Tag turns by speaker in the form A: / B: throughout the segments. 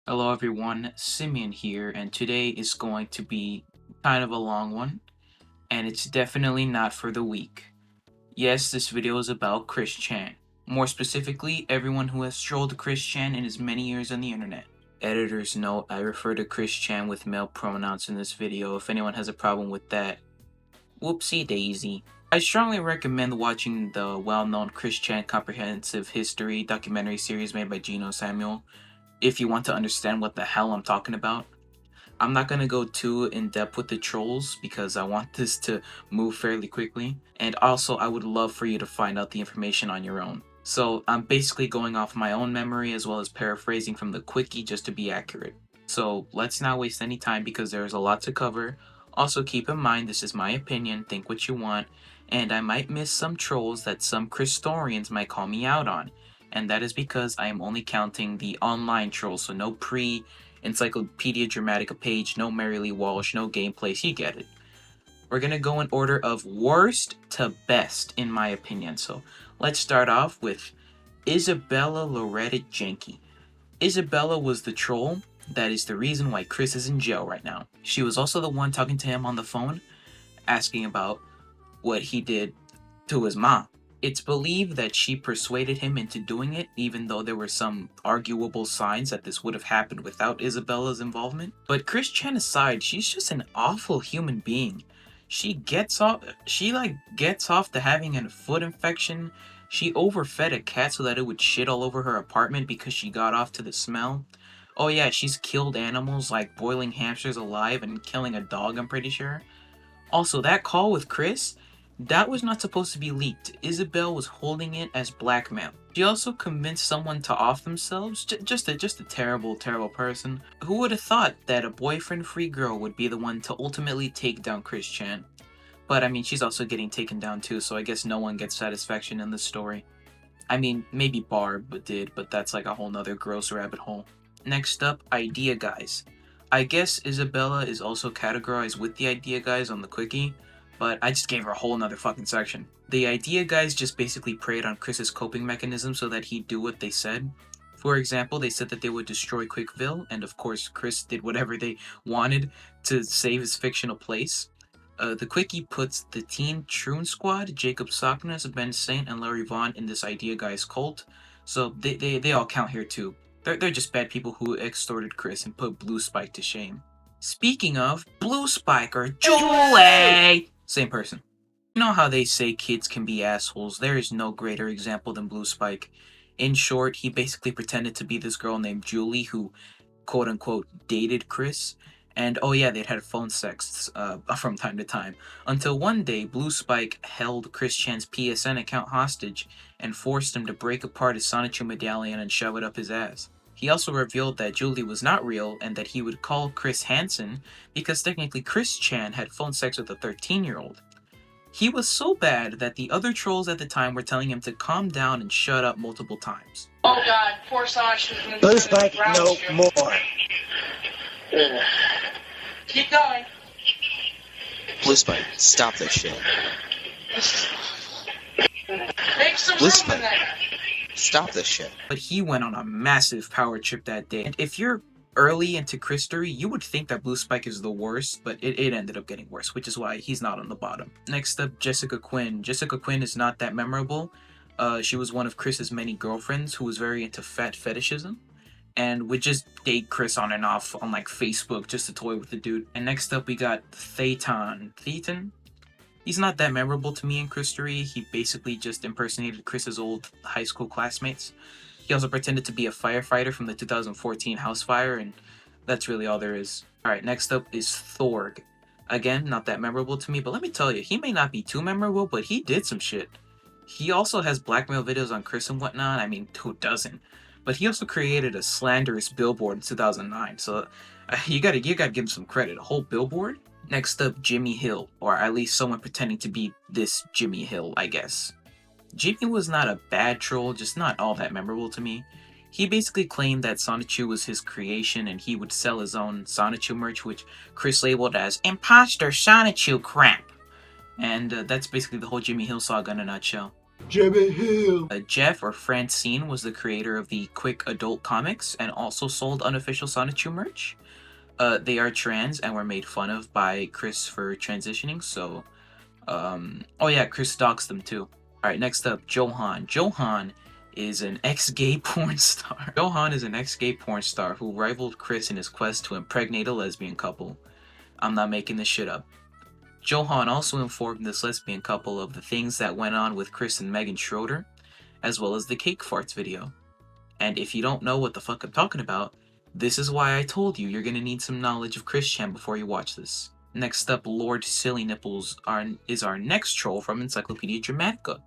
A: Hello everyone, Simeon here, and today is going to be kind of a long one, and it's definitely not for the weak. Yes, this video is about Chris Chan. More specifically, everyone who has trolled Chris Chan in his many years on the internet. Editor's note, I refer to Chris Chan with male pronouns in this video. If anyone has a problem with that, whoopsie daisy. I strongly recommend watching the well-known Chris Chan Comprehensive History documentary series made by Gino Samuel if you want to understand what the hell I'm talking about. I'm not going to go too in depth with the trolls because I want this to move fairly quickly, and also I would love for you to find out the information on your own. So I'm basically going off my own memory as well as paraphrasing from the quickie just to be accurate. So let's not waste any time because there's a lot to cover. Also keep in mind this is my opinion, think what you want, and I might miss some trolls that some Christorians might call me out on. And that is because I am only counting the online trolls, so no Encyclopedia Dramatica page, no Mary Lee Walsh, no gameplays, you get it. We're gonna go in order of worst to best, in my opinion. So let's start off with Isabella Loretta Janke. Isabella was the troll that is the reason why Chris is in jail right now. She was also the one talking to him on the phone, asking about what he did to his mom. It's believed that she persuaded him into doing it, even though there were some arguable signs that this would have happened without Isabella's involvement. But Chris Chen aside, she's just an awful human being. She gets off to having a foot infection. She overfed a cat so that it would shit all over her apartment because she got off to the smell. Oh yeah, she's killed animals like boiling hamsters alive and killing a dog, I'm pretty sure. Also, that call with Chris, that was not supposed to be leaked. Isabel was holding it as blackmail. She also convinced someone to off themselves. Just a terrible, terrible person. Who would have thought that a boyfriend-free girl would be the one to ultimately take down Chris Chan? But I mean, she's also getting taken down too, so I guess no one gets satisfaction in this story. I mean, maybe Barb did, but that's like a whole nother gross rabbit hole. Next up, Idea Guys. I guess Isabella is also categorized with the Idea Guys on the Quickie, but I just gave her a whole nother fucking section. The Idea Guys just basically preyed on Chris's coping mechanism so that he'd do what they said. For example, they said that they would destroy Quickville, and of course Chris did whatever they wanted to save his fictional place. The Quickie puts the Teen Troon Squad, Jacob Sockness, Ben Saint, and Larry Vaughn in this Idea Guys cult, so they all count here too. They're just bad people who extorted Chris and put BlueSpike to shame. Speaking of, BlueSpike or Julie! Same person. You know how they say kids can be assholes? There is no greater example than BlueSpike. In short, he basically pretended to be this girl named Julie who, quote-unquote, dated Chris. And oh yeah, they'd had phone sex from time to time. Until one day, BlueSpike held Chris Chan's PSN account hostage and forced him to break apart his Sonichu medallion and shove it up his ass. He also revealed that Julie was not real and that he would call Chris Hansen because technically Chris Chan had phone sex with a 13-year-old. He was so bad that the other trolls at the time were telling him to calm down and shut up multiple times.
B: Oh god, poor Sonic.
C: BlueSpike, no more.
B: Keep going.
C: BlueSpike, stop this shit.
B: Make some room in
C: BlueSpike,
B: there.
C: stop this shit.
A: But he went on a massive power trip that day. And if you're early into Christory, you would think that BlueSpike is the worst, but it ended up getting worse, which is why he's not on the bottom. Next up, Jessica Quinn. Jessica Quinn is not that memorable. She was one of Chris's many girlfriends who was very into fat fetishism and would just date Chris on and off on like Facebook just to toy with the dude. And next up we got Thetan. He's not that memorable to me in Christory. He basically just impersonated Chris's old high school classmates. He also pretended to be a firefighter from the 2014 house fire, and that's really all there is. Alright, next up is Thorg. Again, not that memorable to me, but let me tell you, he may not be too memorable, but he did some shit. He also has blackmail videos on Chris and whatnot. I mean, who doesn't? But he also created a slanderous billboard in 2009, so you gotta give him some credit. A whole billboard? Next up, Jimmy Hill, or at least someone pretending to be this Jimmy Hill, I guess. Jimmy was not a bad troll, just not all that memorable to me. He basically claimed that Sonichu was his creation and he would sell his own Sonichu merch, which Chris labeled as imposter Sonichu crap. And that's basically the whole Jimmy Hill saga in a nutshell.
C: Jimmy Hill.
A: Jeff, or Francine, was the creator of the Quick Adult Comics and also sold unofficial Sonichu merch. They are trans and were made fun of by Chris for transitioning, so... oh yeah, Chris doxed them too. Alright, next up, Johan. Johan is an ex-gay porn star. Johan is an ex-gay porn star who rivaled Chris in his quest to impregnate a lesbian couple. I'm not making this shit up. Johan also informed this lesbian couple of the things that went on with Chris and Megan Schroeder, as well as the cake farts video. And if you don't know what the fuck I'm talking about, this is why I told you you're gonna need some knowledge of Chris Chan before you watch this. Next up, Lordsillynipples is our next troll from Encyclopedia Dramatica,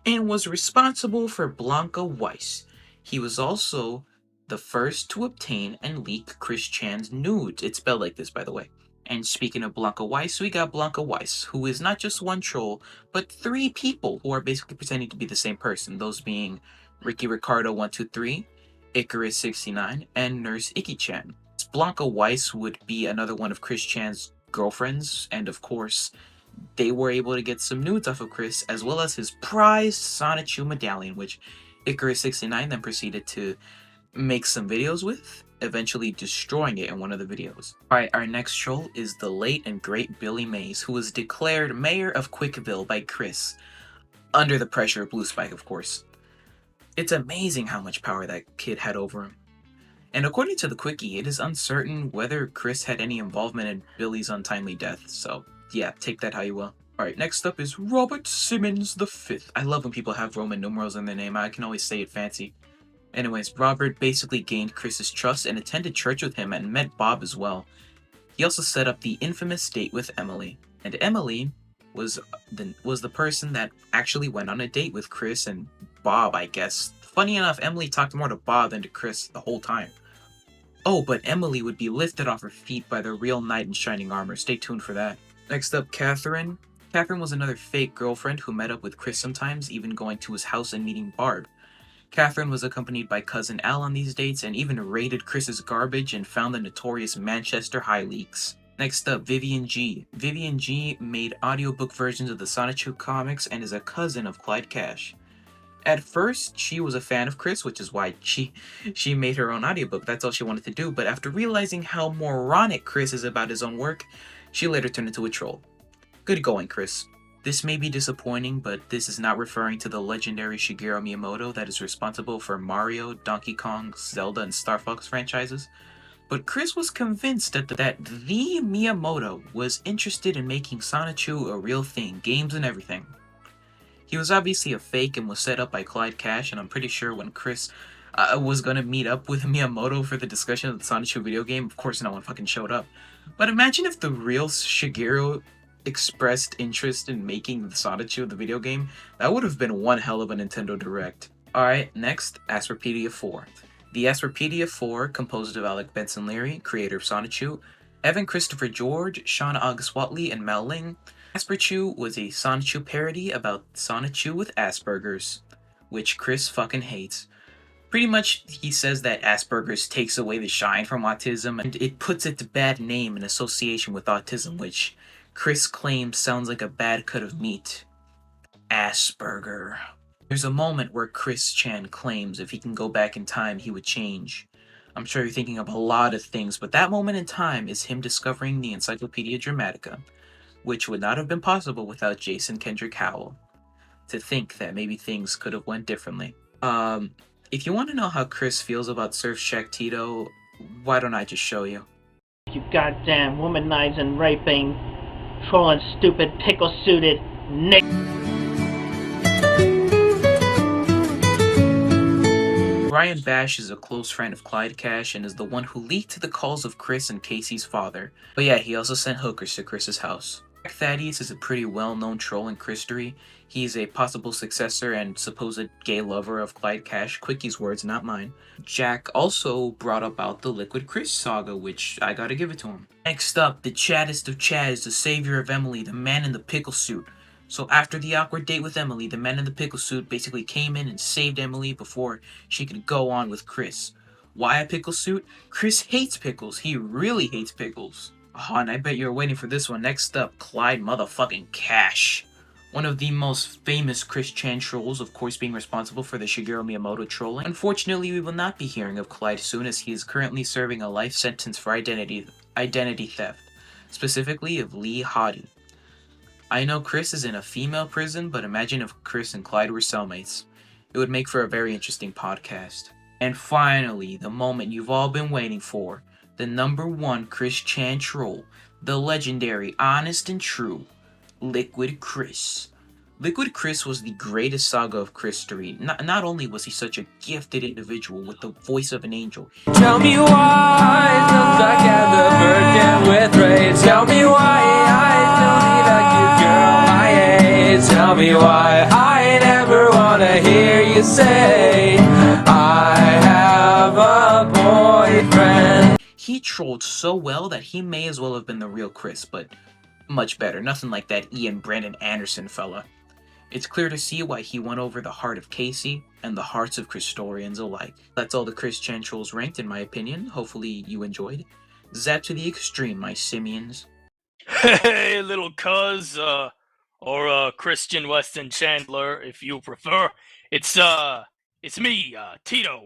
A: and was responsible for Blanca Weiss. He was also the first to obtain and leak Chris Chan's nudes. It's spelled like this, by the way. And speaking of Blanca Weiss, we got Blanca Weiss, who is not just one troll, but 3 people who are basically pretending to be the same person, those being Ricky Ricardo 123, Icarus 69, and Nurse Iki-chan. Blanca Weiss would be another one of Chris Chan's girlfriends, and of course, they were able to get some nudes off of Chris, as well as his prized Sonichu medallion, which Icarus 69 then proceeded to make some videos with, eventually destroying it in one of the videos. Alright, our next troll is the late and great Billy Mays, who was declared mayor of Quickville by Chris, under the pressure of BlueSpike, of course. It's amazing how much power that kid had over him. And according to the Quickie, it is uncertain whether Chris had any involvement in Billy's untimely death, so yeah, take that how you will. Alright, next up is Robert Simmons V. I love when people have Roman numerals in their name, I can always say it fancy. Anyways, Robert basically gained Chris's trust and attended church with him and met Bob as well. He also set up the infamous date with Emily. And Emily was the person that actually went on a date with Chris and Bob, I guess. Funny enough, Emily talked more to Bob than to Chris the whole time. Oh, but Emily would be lifted off her feet by the real knight in shining armor. Stay tuned for that. Next up, Catherine. Catherine was another fake girlfriend who met up with Chris sometimes, even going to his house and meeting Barb. Catherine was accompanied by cousin Al on these dates and even raided Chris's garbage and found the notorious Manchester High leaks. Next up, Vivian Gee. Vivian Gee made audiobook versions of the Sonichu comics and is a cousin of Clyde Cash. At first, she was a fan of Chris, which is why she made her own audiobook. That's all she wanted to do, but after realizing how moronic Chris is about his own work, she later turned into a troll. Good going, Chris. This may be disappointing, but this is not referring to the legendary Shigeru Miyamoto that is responsible for Mario, Donkey Kong, Zelda, and Star Fox franchises. But Chris was convinced that the Miyamoto was interested in making Sonichu a real thing, games and everything. He was obviously a fake and was set up by Clyde Cash, and I'm pretty sure when Chris was gonna meet up with Miyamoto for the discussion of the Sonichu video game, of course no one fucking showed up. But imagine if the real Shigeru expressed interest in making the Sonichu the video game. That would have been one hell of a Nintendo Direct. Alright, next, Asperpedia Four. The Asperpedia Four, composed of Alec Benson Leary, creator of Sonichu, Evan Christopher George, Sean August Watley, and Mel Ling. Asperchu was a Sonichu parody about Sonichu with Asperger's, which Chris fucking hates. Pretty much, he says that Asperger's takes away the shine from autism, and it puts its bad name in association with autism, which Chris claims sounds like a bad cut of meat. Asperger. There's a moment where Chris Chan claims if he can go back in time, he would change. I'm sure you're thinking of a lot of things, but that moment in time is him discovering the Encyclopedia Dramatica, which would not have been possible without Jason Kendrick Howell. To think that maybe things could have went differently. If you want to know how Chris feels about Surfshack Tito, why don't I just show you?
D: You goddamn womanizing, raping, trolling, stupid, pickle-suited, nick.
A: Bryan Bash is a close friend of Clyde Cash and is the one who leaked the calls of Chris and Casey's father. But yeah, he also sent hookers to Chris's house. Thaddeus is a pretty well-known troll in Christory. He's a possible successor and supposed gay lover of Clyde Cash, Quickie's words, not mine. Jack also brought about the Liquid Chris saga, which I gotta give it to him. Next up, the chaddest of chads, the savior of Emily, the man in the pickle suit. So after the awkward date with Emily, the man in the pickle suit basically came in and saved Emily before she could go on with Chris. Why a pickle suit? Chris hates pickles. He really hates pickles. Oh, and I bet you're waiting for this one. Next up, Clyde motherfucking Cash. One of the most famous Chris Chan trolls, of course being responsible for the Shigeru Miyamoto trolling. Unfortunately, we will not be hearing of Clyde soon, as he is currently serving a life sentence for identity theft, specifically of Lee Hottie. I know Chris is in a female prison, but imagine if Chris and Clyde were cellmates. It would make for a very interesting podcast. And finally, the moment you've all been waiting for, the #1 Chris Chan troll, the legendary, honest and true, Liquid Chris. Liquid Chris was the greatest saga of Christory. Not only was he such a gifted individual with the voice of an angel.
E: Tell me why I feel stuck at the virgin with rage. Tell me why I don't need a cute girl my age. Tell me why I never wanna hear you say I have a boyfriend.
A: He trolled so well that he may as well have been the real Chris, but much better. Nothing like that Ian Brandon Anderson fella. It's clear to see why he won over the heart of Casey and the hearts of Christorians alike. That's all the Chris Chan trolls ranked, in my opinion. Hopefully you enjoyed. Zap to the extreme, my simians.
F: Hey, little cuz, or Christian Weston Chandler, if you prefer. It's me, Tito.